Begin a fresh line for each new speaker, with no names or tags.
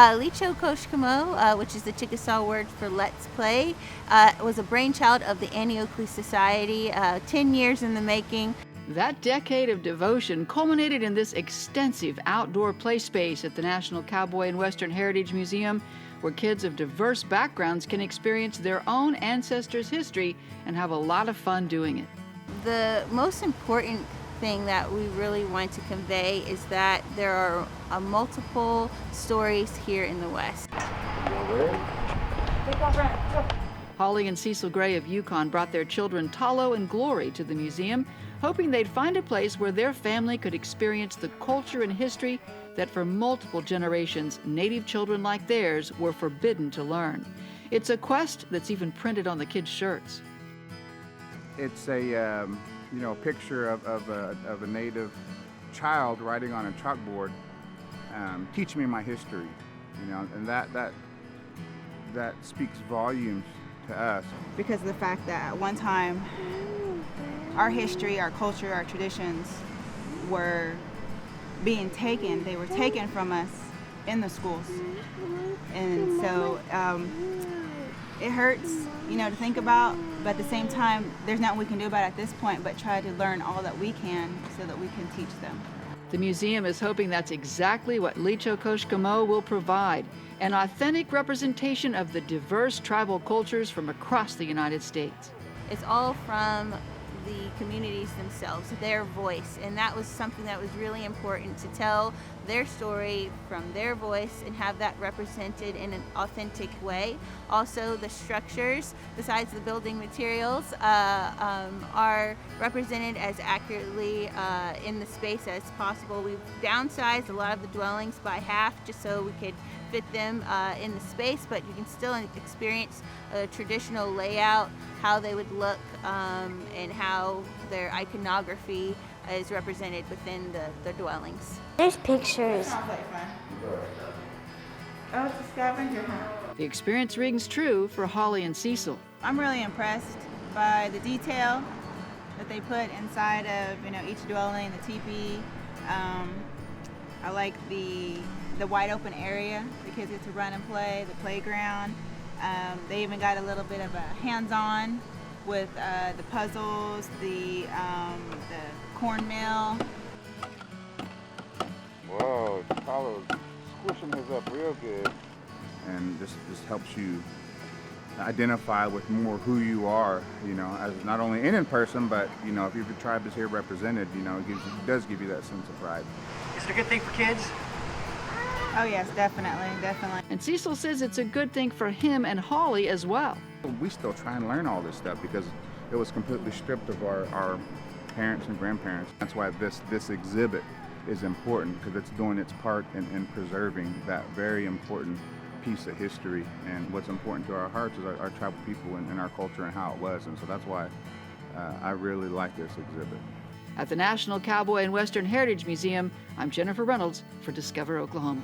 Liichokoshkomo, which is the Chickasaw word for let's play, was a brainchild of the Antioch Society, 10 years in the making.
That decade of devotion culminated in this extensive outdoor play space at the National Cowboy and Western Heritage Museum, where kids of diverse backgrounds can experience their own ancestors' history and have a lot of fun doing it.
The most important thing that we really want to convey is that there are multiple stories here in the West.
Holly and Cecil Gray of Yukon brought their children Talo and Glory to the museum, hoping they'd find a place where their family could experience the culture and history that for multiple generations, Native children like theirs were forbidden to learn. It's a quest that's even printed on the kids' shirts.
It's a picture of a Native child writing on a chalkboard, teaching me my history, and that speaks volumes to us.
Because of the fact that at one time, our history, our culture, our traditions were being taken. They were taken from us in the schools. And so it hurts, to think about, but at the same time, there's nothing we can do about it at this point but try to learn all that we can so that we can teach them.
The museum is hoping that's exactly what Liichokoshkomo will provide, an authentic representation of the diverse tribal cultures from across the United States.
It's all from the communities themselves, their voice, and that was something that was really important, to tell their story from their voice and have that represented in an authentic way. Also, the structures, besides the building materials, are represented as accurately in the space as possible. We've downsized a lot of the dwellings by half just so we could fit them in the space, but you can still experience a traditional layout, how they would look, and how their iconography is represented within the dwellings.
There's pictures.
Sounds like fun. Oh, it's a scavenger hunt.
The experience rings true for Holly and Cecil.
I'm really impressed by the detail that they put inside of each dwelling, the teepee. I like the wide open area the kids get to run and play, the playground. They even got a little bit of a hands-on with the puzzles, the corn mill.
Whoa, Talo's squishing his up real good. And this helps you identify with more who you are, as not only in person, but, if your tribe is here represented, it does give you that sense of pride.
Is it a good thing for kids?
Oh yes, definitely.
And Cecil says it's a good thing for him and Holly as well.
We still try and learn all this stuff because it was completely stripped of our parents and grandparents. That's why this exhibit is important, because it's doing its part in preserving that very important piece of history. And what's important to our hearts is our tribal people and our culture and how it was. And so that's why I really like this exhibit.
At the National Cowboy and Western Heritage Museum, I'm Jennifer Reynolds for Discover Oklahoma.